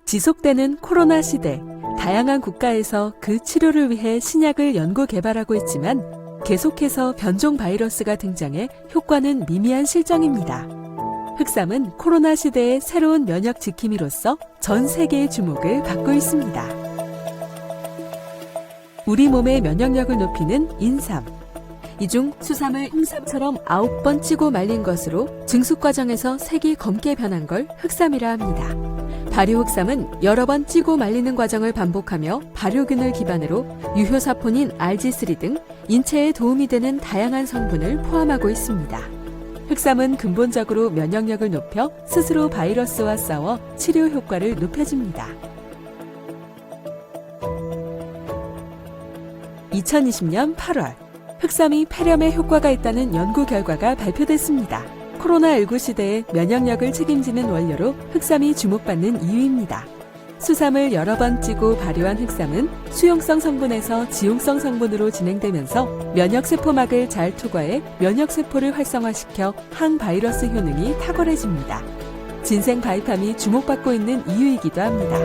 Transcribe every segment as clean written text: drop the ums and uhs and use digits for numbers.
지속되는 코로나 시대, 다양한 국가에서 그 치료를 위해 신약을 연구 개발하고 있지만 계속해서 변종 바이러스가 등장해 효과는 미미한 실정입니다. 흑삼은 코로나 시대의 새로운 면역 지킴이로서 전 세계의 주목을 받고 있습니다. 우리 몸의 면역력을 높이는 인삼. 이 중 수삼을 홍삼처럼 9번 찌고 말린 것으로 증숙 과정에서 색이 검게 변한 걸 흑삼이라 합니다. 발효흑삼은 여러 번 찌고 말리는 과정을 반복하며 발효균을 기반으로 유효사포닌 RG3 등 인체에 도움이 되는 다양한 성분을 포함하고 있습니다. 흑삼은 근본적으로 면역력을 높여 스스로 바이러스와 싸워 치료 효과를 높여줍니다. 2020년 8월, 흑삼이 폐렴에 효과가 있다는 연구 결과가 발표됐습니다. 코로나19 시대에 면역력을 책임지는 원료로 흑삼이 주목받는 이유입니다. 수삼을 여러 번 찌고 발효한 흑삼은 수용성 성분에서 지용성 성분으로 진행되면서 면역세포막을 잘 투과해 면역세포를 활성화시켜 항바이러스 효능이 탁월해집니다. 진생 바이팜이 주목받고 있는 이유이기도 합니다.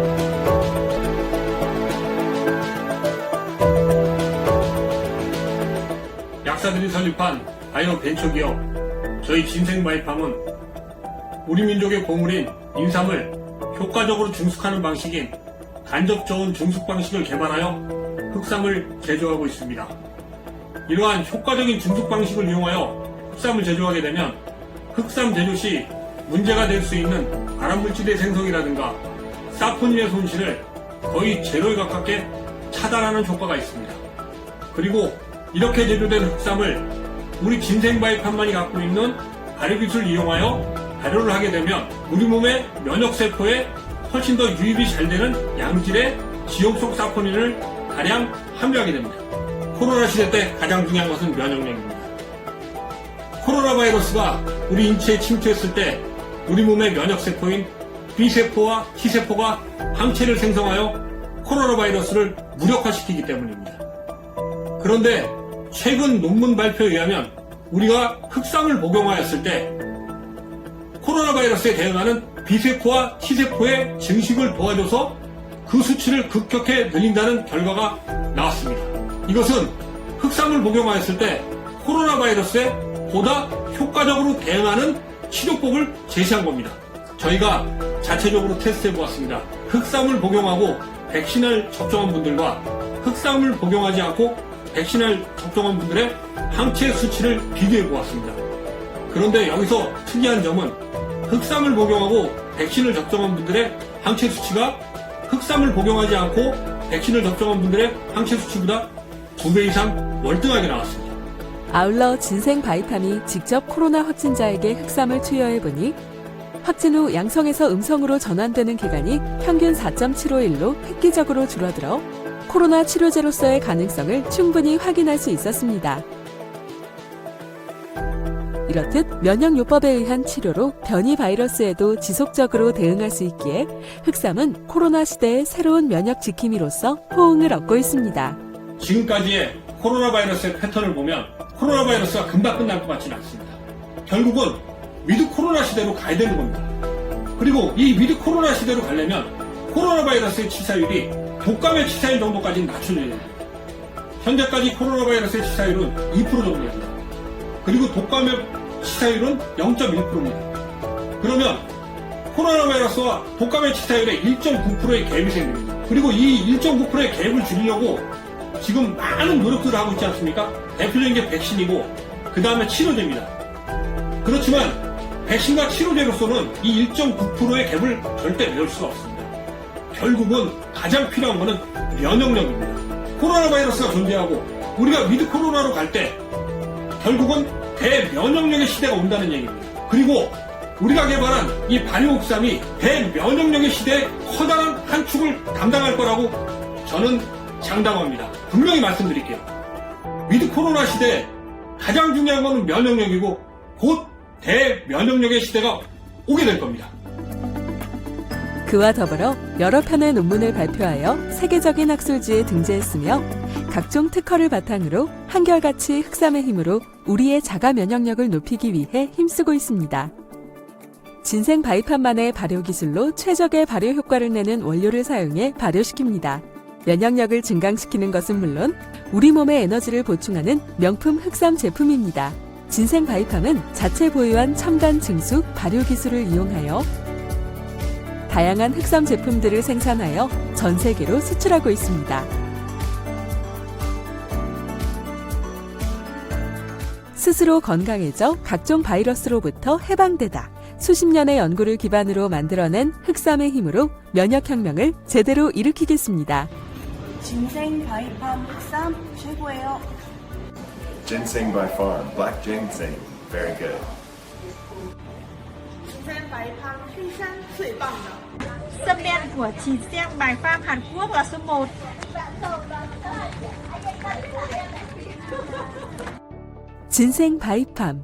약사들이 설립한 바이오 벤처기업 저희 진생바이팜은 우리 민족의 보물인 인삼을 효과적으로 증숙하는 방식인 간접 저온 증숙 방식을 개발하여 흑삼을 제조하고 있습니다. 이러한 효과적인 증숙 방식을 이용하여 흑삼을 제조하게 되면 흑삼 제조 시 문제가 될 수 있는 발암물질의 생성이라든가 사포닌의 손실을 거의 제로에 가깝게 차단하는 효과가 있습니다. 그리고 이렇게 제조된 흑삼을 우리 진생바이팜만이 갖고 있는 발효기술을 이용하여 발효를 하게 되면 우리 몸의 면역세포에 훨씬 더 유입이 잘 되는 양질의 지용성 사포닌을 다량 함유하게 됩니다. 코로나 시대 때 가장 중요한 것은 면역력입니다. 코로나 바이러스가 우리 인체에 침투했을 때 우리 몸의 면역세포인 B세포와 T세포가 항체를 생성하여 코로나 바이러스를 무력화시키기 때문입니다. 그런데 최근 논문 발표에 의하면 우리가 흑삼을 복용하였을 때 코로나 바이러스에 대응하는 B세포와 T세포의 증식을 도와줘서 그 수치를 급격히 늘린다는 결과가 나왔습니다. 이것은 흑삼을 복용하였을 때 코로나 바이러스에 보다 효과적으로 대응하는 치료법을 제시한 겁니다. 저희가 자체적으로 테스트해 보았습니다. 흑삼을 복용하고 백신을 접종한 분들과 흑삼을 복용하지 않고 백신을 접종한 분들의 항체 수치를 비교해 보았습니다. 그런데 여기서 특이한 점은 흑삼을 복용하고 백신을 접종한 분들의 항체 수치가 흑삼을 복용하지 않고 백신을 접종한 분들의 항체 수치보다 2배 이상 월등하게 나왔습니다. 아울러 진생바이팜이 직접 코로나 확진자에게 흑삼을 투여해보니 확진 후 양성에서 음성으로 전환되는 기간이 평균 4.75일로 획기적으로 줄어들어 코로나 치료제로서의 가능성을 충분히 확인할 수 있었습니다. 이렇듯 면역요법에 의한 치료로 변이 바이러스에도 지속적으로 대응할 수 있기에 흑삼은 코로나 시대의 새로운 면역 지킴이로서 호응을 얻고 있습니다. 지금까지의 코로나 바이러스의 패턴을 보면 코로나 바이러스가 금방 끝날 것 같지는 않습니다. 결국은 위드 코로나 시대로 가야 되는 겁니다. 그리고 이 위드 코로나 시대로 가려면 코로나 바이러스의 치사율이 독감의 치사율 정도까지는 낮춰져야 됩니다. 현재까지 코로나 바이러스의 치사율은 2% 정도입니다. 그리고 독감의 치사율은 0.1%입니다. 그러면 코로나 바이러스와 독감의 치사율의 1.9%의 갭이 생깁니다. 그리고 이 1.9%의 갭을 줄이려고 지금 많은 노력들을 하고 있지 않습니까? 대표적인 게 백신이고 그 다음에 치료제입니다. 그렇지만 백신과 치료제로서는 이 1.9%의 갭을 절대 메울 수가 없습니다. 결국은 가장 필요한 것은 면역력입니다. 코로나 바이러스가 존재하고 우리가 위드 코로나로 갈 때 결국은 대면역력의 시대가 온다는 얘기입니다. 그리고 우리가 개발한 이 발효흑삼이 대면역력의 시대의 커다란 한 축을 담당할 거라고 저는 장담합니다. 분명히 말씀드릴게요. 위드 코로나 시대에 가장 중요한 것은 면역력이고 곧 대면역력의 시대가 오게 될 겁니다. 그와 더불어 여러 편의 논문을 발표하여 세계적인 학술지에 등재했으며 각종 특허를 바탕으로 한결같이 흑삼의 힘으로 우리의 자가 면역력을 높이기 위해 힘쓰고 있습니다. 진생 바이팜만의 발효 기술로 최적의 발효 효과를 내는 원료를 사용해 발효시킵니다. 면역력을 증강시키는 것은 물론 우리 몸의 에너지를 보충하는 명품 흑삼 제품입니다. 진생 바이팜은 자체 보유한 첨단 증수 발효 기술을 이용하여 다양한 흑삼 제품들을 생산하여 전 세계로 수출하고 있습니다. 스스로 건강해져 각종 바이러스로부터 해방되다. 수십 년의 연구를 기반으로 만들어낸 흑삼의 힘으로 면역혁명을 제대로 일으키겠습니다. 진생 바이팜 흑삼 최고예요. Ginseng by Farm, black ginseng, very good. 金山白汤黑山最棒的。 Sâm đen của Chỉ Giang Bài Farm Hàn Quốc là số 1. 진생 바이팜